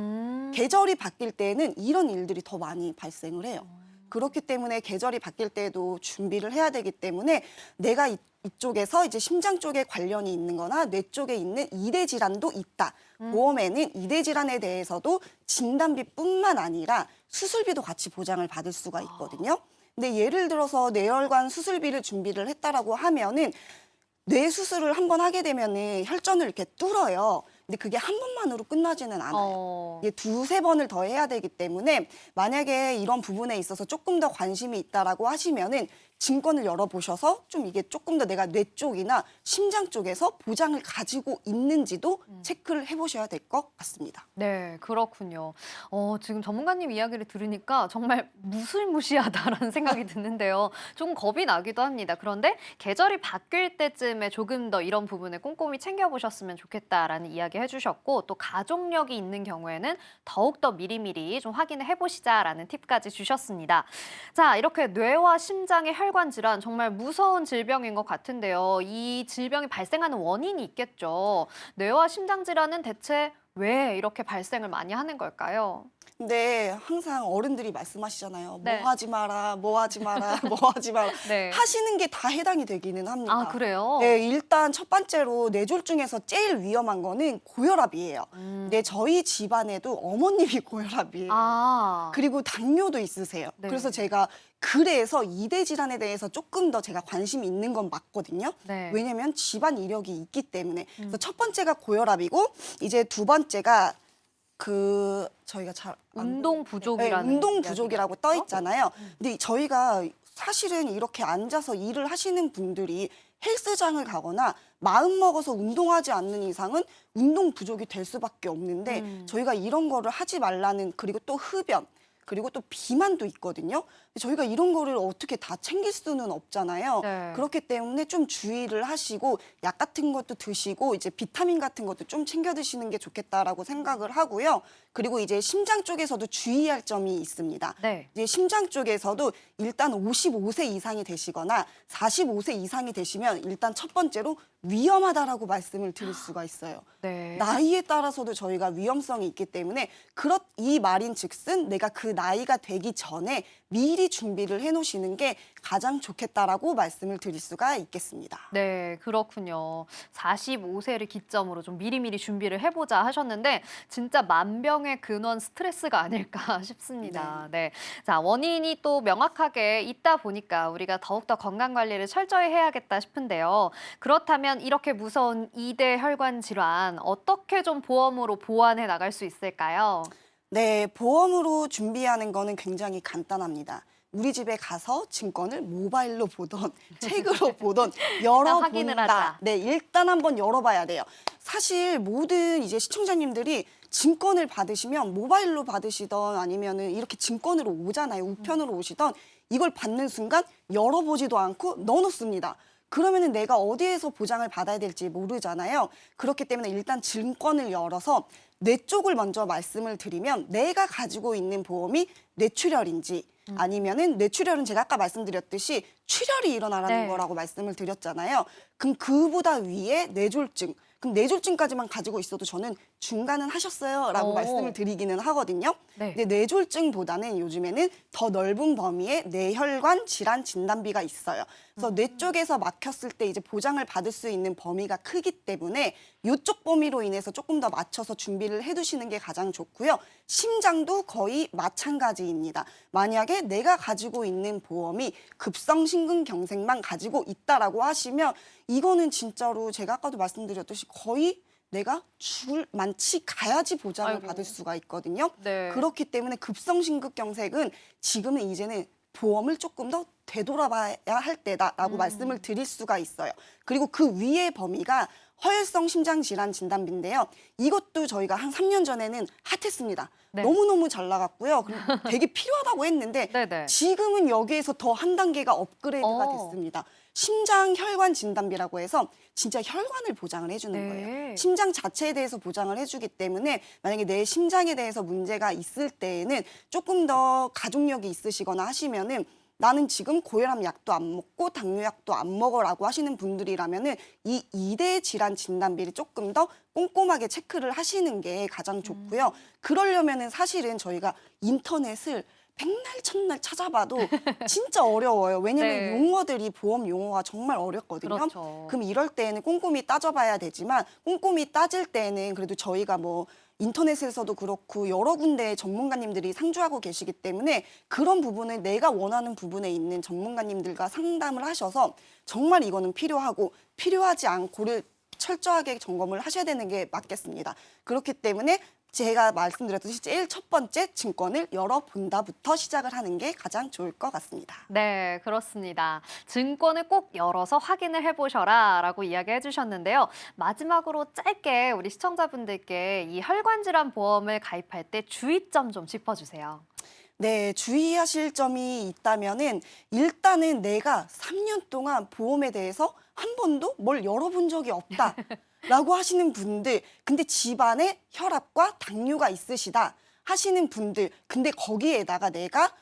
계절이 바뀔 때에는 이런 일들이 더 많이 발생을 해요. 그렇기 때문에 계절이 바뀔 때에도 준비를 해야 되기 때문에 내가 이쪽에서 이제 심장 쪽에 관련이 있는 거나 뇌 쪽에 있는 이대 질환도 있다. 보험에는 이대 질환에 대해서도 진단비뿐만 아니라 수술비도 같이 보장을 받을 수가 있거든요. 근데 예를 들어서 뇌혈관 수술비를 준비를 했다라고 하면은 뇌 수술을 한번 하게 되면은 혈전을 이렇게 뚫어요. 근데 그게 한 번만으로 끝나지는 않아요. 이게 두세 번을 더 해야 되기 때문에 만약에 이런 부분에 있어서 조금 더 관심이 있다라고 하시면은 증권을 열어보셔서 좀 이게 조금 더 내가 뇌 쪽이나 심장 쪽에서 보장을 가지고 있는지도 체크를 해보셔야 될 것 같습니다. 네, 그렇군요. 지금 전문가님 이야기를 들으니까 정말 무시무시하다라는 생각이 드는데요. 조금 겁이 나기도 합니다. 그런데 계절이 바뀔 때쯤에 조금 더 이런 부분을 꼼꼼히 챙겨보셨으면 좋겠다라는 이야기 해주셨고 또 가족력이 있는 경우에는 더욱더 미리미리 좀 확인을 해보시자라는 팁까지 주셨습니다. 자, 이렇게 뇌와 심장의 혈관 질환 정말 무서운 질병인 것 같은데요. 이 질병이 발생하는 원인이 있겠죠. 뇌와 심장 질환은 대체 왜 이렇게 발생을 많이 하는 걸까요? 근데 항상 어른들이 말씀하시잖아요. 네. 뭐 하지 마라, 뭐 하지 마라, 뭐 하지 마라. 네. 하시는 게 다 해당이 되기는 합니다. 아, 그래요? 네, 일단 첫 번째로 뇌졸 중에서 제일 위험한 거는 고혈압이에요. 근데 저희 집안에도 어머님이 고혈압이에요. 아, 그리고 당뇨도 있으세요. 네. 그래서 제가 그래서 이대 질환에 대해서 조금 더 제가 관심이 있는 건 맞거든요. 네. 왜냐면 집안 이력이 있기 때문에. 그래서 첫 번째가 고혈압이고 이제 두 번째가 저희가 잘 안 운동 부족이라는 운동 이야기가 부족이라고 있죠? 떠 있잖아요. 근데 저희가 사실은 이렇게 앉아서 일을 하시는 분들이 헬스장을 가거나 마음 먹어서 운동하지 않는 이상은 운동 부족이 될 수밖에 없는데 저희가 이런 거를 하지 말라는 그리고 또 흡연 그리고 또 비만도 있거든요. 저희가 이런 거를 어떻게 다 챙길 수는 없잖아요. 네. 그렇기 때문에 좀 주의를 하시고 약 같은 것도 드시고 이제 비타민 같은 것도 좀 챙겨 드시는 게 좋겠다라고 생각을 하고요. 그리고 이제 심장 쪽에서도 주의할 점이 있습니다. 네. 이제 심장 쪽에서도 일단 55세 이상이 되시거나 45세 이상이 되시면 일단 첫 번째로 위험하다라고 말씀을 드릴 수가 있어요. 네. 나이에 따라서도 저희가 위험성이 있기 때문에 이 말인즉슨 내가 그 나이가 되기 전에 미리 준비를 해놓으시는 게 가장 좋겠다라고 말씀을 드릴 수가 있겠습니다. 네, 그렇군요. 45세를 기점으로 좀 미리미리 준비를 해보자 하셨는데 진짜 만병의 근원 스트레스가 아닐까 싶습니다. 네. 자, 원인이 또 명확하게 있다 보니까 우리가 더욱더 건강관리를 철저히 해야겠다 싶은데요. 그렇다면 이렇게 무서운 이대 혈관 질환 어떻게 좀 보험으로 보완해 나갈 수 있을까요? 네, 보험으로 준비하는 거는 굉장히 간단합니다. 우리 집에 가서 증권을 모바일로 보던 책으로 보던 확인을 열어본다. 하자. 네, 일단 한번 열어봐야 돼요. 사실 모든 이제 시청자님들이 증권을 받으시면 모바일로 받으시던 아니면은 이렇게 증권으로 오잖아요. 우편으로 오시던 이걸 받는 순간 열어보지도 않고 넣어놓습니다. 그러면은 내가 어디에서 보장을 받아야 될지 모르잖아요. 그렇기 때문에 일단 증권을 열어서 내 쪽을 먼저 말씀을 드리면 내가 가지고 있는 보험이 뇌출혈인지 아니면은 뇌출혈은 제가 아까 말씀드렸듯이 출혈이 일어나라는 네. 거라고 말씀을 드렸잖아요. 그럼 그보다 위에 뇌졸중. 그럼 뇌졸중까지만 가지고 있어도 저는 중간은 하셨어요라고 오. 말씀을 드리기는 하거든요. 네. 근데 뇌졸중보다는 요즘에는 더 넓은 범위의 뇌혈관 질환 진단비가 있어요. 그래서 뇌 쪽에서 막혔을 때 이제 보장을 받을 수 있는 범위가 크기 때문에 이쪽 범위로 인해서 조금 더 맞춰서 준비를 해두시는 게 가장 좋고요. 심장도 거의 마찬가지입니다. 만약에 내가 가지고 있는 보험이 급성심근경색만 가지고 있다라고 하시면 이거는 진짜로 제가 아까도 말씀드렸듯이 거의 내가 죽을 만치 가야지 보장을 아이고. 받을 수가 있거든요. 네. 그렇기 때문에 급성심근경색은 지금은 이제는 보험을 조금 더 되돌아봐야 할 때다라고 말씀을 드릴 수가 있어요. 그리고 그 위의 범위가 허혈성 심장질환 진단비인데요. 이것도 저희가 한 3년 전에는 핫했습니다. 네. 너무너무 잘 나갔고요. 그리고 되게 필요하다고 했는데 네네. 지금은 여기에서 더 한 단계가 업그레이드가 어. 됐습니다. 심장 혈관 진단비라고 해서 진짜 혈관을 보장을 해주는 네. 거예요. 심장 자체에 대해서 보장을 해주기 때문에 만약에 내 심장에 대해서 문제가 있을 때에는 조금 더 가족력이 있으시거나 하시면은 나는 지금 고혈압 약도 안 먹고 당뇨 약도 안 먹어라고 하시는 분들이라면은 이 2대 질환 진단비를 조금 더 꼼꼼하게 체크를 하시는 게 가장 좋고요. 그러려면은 사실은 저희가 인터넷을 백날 첫날 찾아봐도 진짜 어려워요. 왜냐면 네. 용어들이 보험 용어가 정말 어렵거든요. 그렇죠. 그럼 이럴 때에는 꼼꼼히 따져봐야 되지만 꼼꼼히 따질 때는 그래도 저희가 뭐 인터넷에서도 그렇고 여러 군데의 전문가님들이 상주하고 계시기 때문에 그런 부분을 내가 원하는 부분에 있는 전문가님들과 상담을 하셔서 정말 이거는 필요하고 필요하지 않고를 철저하게 점검을 하셔야 되는 게 맞겠습니다. 그렇기 때문에 제가 말씀드렸듯이 제일 첫 번째 증권을 열어본다부터 시작을 하는 게 가장 좋을 것 같습니다. 네, 그렇습니다. 증권을 꼭 열어서 확인을 해보셔라 라고 이야기해 주셨는데요. 마지막으로 짧게 우리 시청자분들께 이 혈관질환 보험을 가입할 때 주의점 좀 짚어주세요. 네, 주의하실 점이 있다면은 일단은 내가 3년 동안 보험에 대해서 한 번도 뭘 열어본 적이 없다. 라고 하시는 분들, 근데 집안에 혈압과 당뇨가 있으시다 하시는 분들, 근데 거기에다가 내가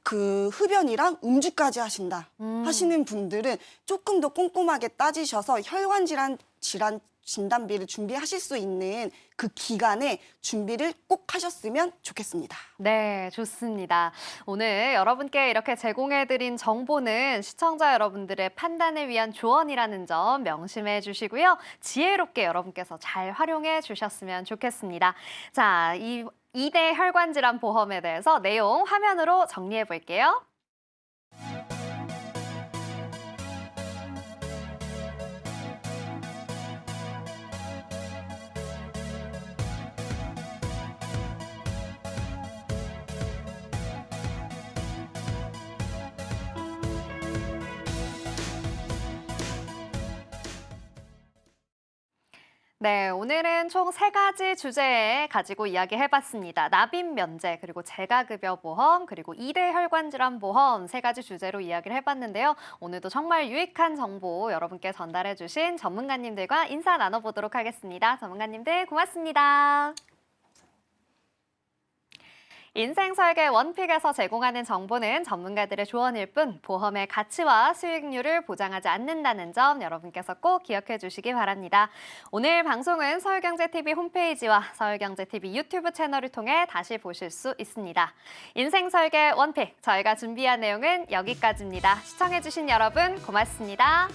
그 흡연이랑 음주까지 하신다 하시는 분들은 조금 더 꼼꼼하게 따지셔서 혈관 질환 진단비를 준비하실 수 있는 그 기간에 준비를 꼭 하셨으면 좋겠습니다. 네, 좋습니다. 오늘 여러분께 이렇게 제공해드린 정보는 시청자 여러분들의 판단을 위한 조언이라는 점 명심해 주시고요. 지혜롭게 여러분께서 잘 활용해 주셨으면 좋겠습니다. 자, 이 2대 혈관질환 보험에 대해서 내용 화면으로 정리해 볼게요. 네, 오늘은 총 3가지 주제에 가지고 이야기해봤습니다. 납입 면제, 그리고 재가급여 보험, 그리고 2대 혈관질환 보험 3가지 주제로 이야기를 해봤는데요. 오늘도 정말 유익한 정보 여러분께 전달해주신 전문가님들과 인사 나눠보도록 하겠습니다. 전문가님들 고맙습니다. 인생설계 원픽에서 제공하는 정보는 전문가들의 조언일 뿐 보험의 가치와 수익률을 보장하지 않는다는 점 여러분께서 꼭 기억해 주시기 바랍니다. 오늘 방송은 서울경제TV 홈페이지와 서울경제TV 유튜브 채널을 통해 다시 보실 수 있습니다. 인생설계 원픽, 저희가 준비한 내용은 여기까지입니다. 시청해 주신 여러분 고맙습니다.